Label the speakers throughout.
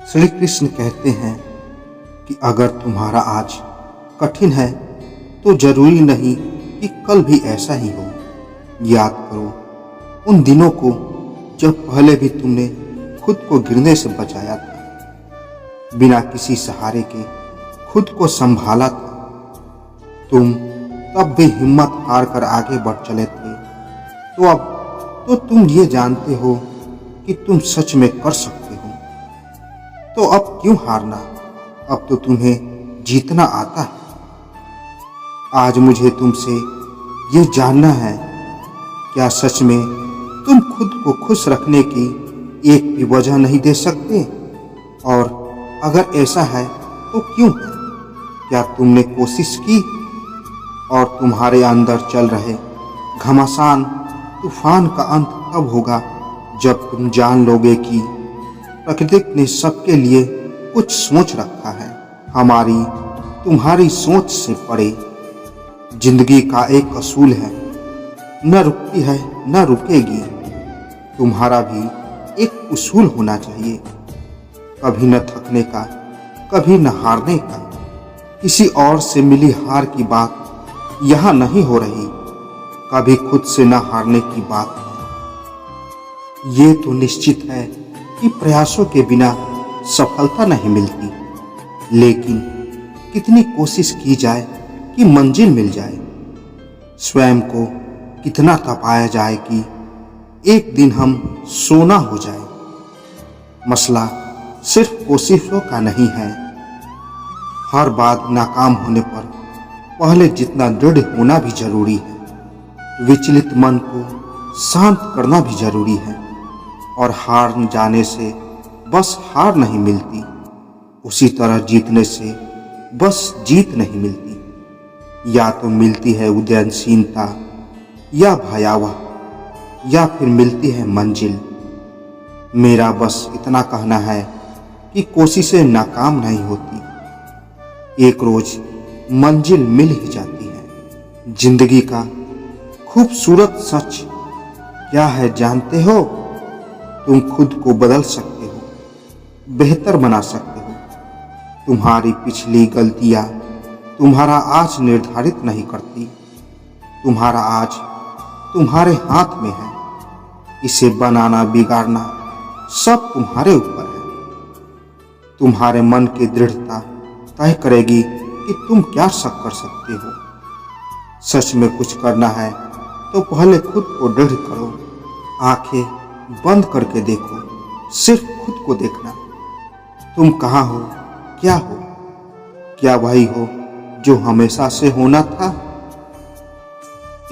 Speaker 1: श्री कृष्ण कहते हैं कि अगर तुम्हारा आज कठिन है तो जरूरी नहीं कि कल भी ऐसा ही हो। याद करो उन दिनों को जब पहले भी तुमने खुद को गिरने से बचाया था, बिना किसी सहारे के खुद को संभाला था। तुम तब भी हिम्मत हार कर आगे बढ़ चले थे। तो अब तो तुम ये जानते हो कि तुम सच में कर सकते हो, तो अब क्यों हारना? अब तो तुम्हें जीतना आता है। आज मुझे तुमसे ये जानना है, क्या सच में तुम खुद को खुश रखने की एक भी वजह नहीं दे सकते? और अगर ऐसा है तो क्यों है? क्या तुमने कोशिश की? और तुम्हारे अंदर चल रहे घमासान तूफान का अंत तब होगा जब तुम जान लोगे कि प्रकृति ने सबके लिए कुछ सोच रखा है, हमारी तुम्हारी सोच से परे। जिंदगी का एक असूल है, न रुकती है न रुकेगी। तुम्हारा भी एक उसूल होना चाहिए, कभी न थकने का, कभी न हारने का। किसी और से मिली हार की बात यहाँ नहीं हो रही, कभी खुद से न हारने की बात है। ये तो निश्चित है कि प्रयासों के बिना सफलता नहीं मिलती, लेकिन कितनी कोशिश की जाए कि मंजिल मिल जाए। स्वयं को कितना तपाया जाए कि एक दिन हम सोना हो जाए। मसला सिर्फ कोशिशों का नहीं है। हर बात नाकाम होने पर पहले जितना दृढ़ होना भी जरूरी है। विचलित मन को शांत करना भी जरूरी है। और हार जाने से बस हार नहीं मिलती, उसी तरह जीतने से बस जीत नहीं मिलती। या तो मिलती है उदासीनता या भयावह, या फिर मिलती है मंजिल। मेरा बस इतना कहना है कि कोशिशें नाकाम नहीं होती, एक रोज मंजिल मिल ही जाती है। जिंदगी का खूबसूरत सच क्या है जानते हो? तुम खुद को बदल सकते हो, बेहतर बना सकते हो। तुम्हारी पिछली गलतियां तुम्हारा आज निर्धारित नहीं करती। तुम्हारा आज तुम्हारे हाथ में है। इसे बनाना बिगाड़ना सब तुम्हारे ऊपर है। तुम्हारे मन की दृढ़ता तय करेगी कि तुम क्या कर सकते हो। सच में कुछ करना है तो पहले खुद को दृढ़ करो। आंखें बंद करके देखो, सिर्फ खुद को देखना। तुम कहाँ हो, क्या हो? क्या वही हो जो हमेशा से होना था?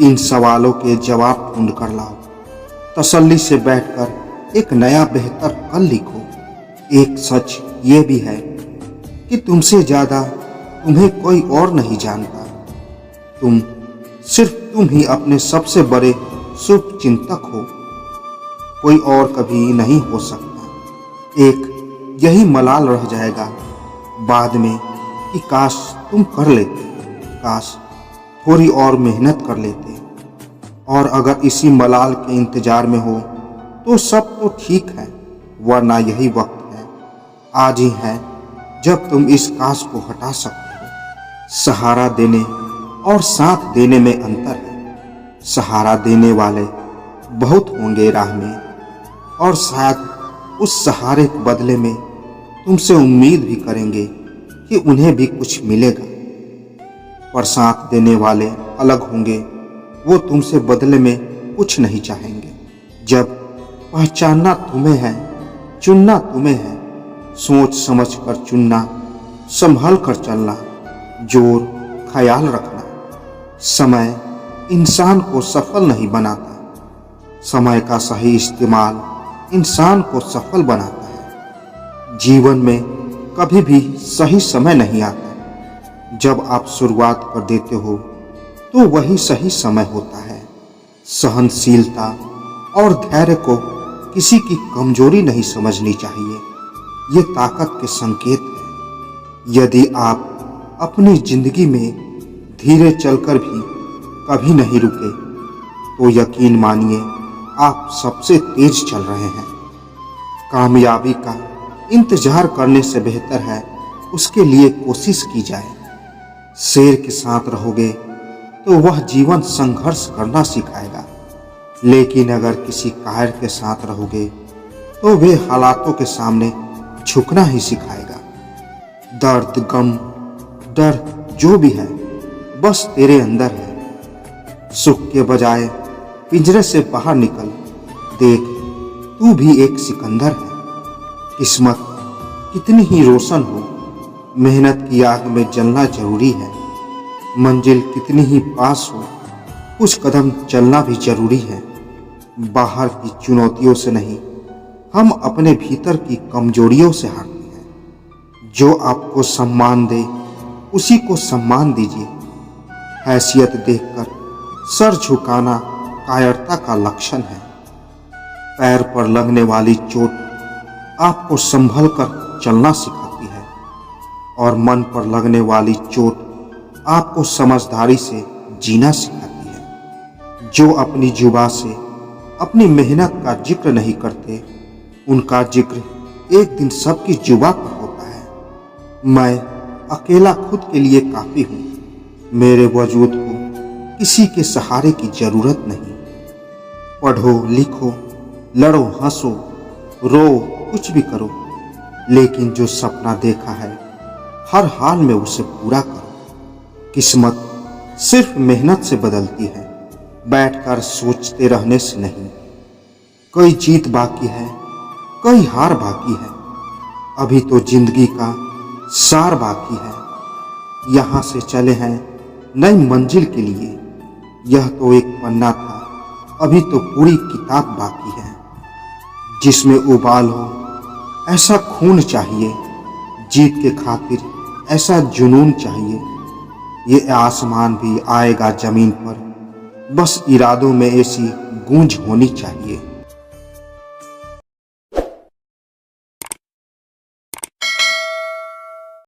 Speaker 1: इन सवालों के जवाब ढूंढ कर लाओ। तसल्ली से बैठकर एक नया बेहतर कल लिखो। एक सच ये भी है कि तुमसे ज्यादा तुम्हें कोई और नहीं जानता। सिर्फ तुम ही अपने सबसे बड़े शुभ चिंतक हो। कोई और कभी नहीं हो सकता। एक यही मलाल रह जाएगा बाद में कि काश तुम कर लेते, काश थोड़ी और मेहनत कर लेते। और अगर इसी मलाल के इंतजार में हो तो सब तो ठीक है, वरना यही वक्त है, आज ही है जब तुम इस काश को हटा सकते हो। सहारा देने और साथ देने में अंतर है। सहारा देने वाले बहुत होंगे राह में, और शायद उस सहारे के बदले में तुमसे उम्मीद भी करेंगे कि उन्हें भी कुछ मिलेगा। पर साथ देने वाले अलग होंगे, वो तुमसे बदले में कुछ नहीं चाहेंगे। जब पहचानना तुम्हें है, चुनना तुम्हें है, सोच समझ कर चुनना, संभल कर चलना, जोर ख्याल रखना। समय इंसान को सफल नहीं बनाता, समय का सही इस्तेमाल इंसान को सफल बनाता है। जीवन में कभी भी सही समय नहीं आता। जब आप शुरुआत कर देते हो तो वही सही समय होता है। सहनशीलता और धैर्य को किसी की कमजोरी नहीं समझनी चाहिए, ये ताकत के संकेत है। यदि आप अपनी जिंदगी में धीरे चलकर भी कभी नहीं रुके तो यकीन मानिए आप सबसे तेज चल रहे हैं। कामयाबी का इंतजार करने से बेहतर है उसके लिए कोशिश की जाए। शेर के साथ रहोगे तो वह जीवन संघर्ष करना सिखाएगा, लेकिन अगर किसी कायर के साथ रहोगे तो वे हालातों के सामने झुकना ही सिखाएगा। दर्द, गम, डर जो भी है बस तेरे अंदर है। सुख के बजाय पिंजरे से बाहर निकल, देख तू भी एक सिकंदर है। किस्मत कितनी ही रोशन हो, मेहनत की आग में जलना जरूरी है। मंजिल कितनी ही पास हो, कुछ कदम चलना भी जरूरी है। बाहर की चुनौतियों से नहीं, हम अपने भीतर की कमजोरियों से हारते हैं। जो आपको सम्मान दे उसी को सम्मान दीजिए। हैसियत देखकर सर झुकाना कायरता का लक्षण है। पैर पर लगने वाली चोट आपको संभल कर चलना सिखाती है और मन पर लगने वाली चोट आपको समझदारी से जीना सिखाती है। जो अपनी जुबान से अपनी मेहनत का जिक्र नहीं करते, उनका जिक्र एक दिन सबकी जुबान पर होता है। मैं अकेला खुद के लिए काफी हूँ। मेरे वजूद को किसी के सहारे की जरूरत नहीं। पढ़ो, लिखो, लड़ो, हंसो, रो, कुछ भी करो, लेकिन जो सपना देखा है हर हाल में उसे पूरा करो। किस्मत सिर्फ मेहनत से बदलती है, बैठकर सोचते रहने से नहीं। कोई जीत बाकी है, कोई हार बाकी है, अभी तो जिंदगी का सार बाकी है। यहाँ से चले हैं नई मंजिल के लिए। यह तो एक पन्ना था, अभी तो पूरी किताब बाकी है। जिसमें उबाल हो ऐसा खून चाहिए, जीत के खातिर ऐसा जुनून चाहिए। ये आसमान भी आएगा जमीन पर, बस इरादों में ऐसी गूंज होनी चाहिए।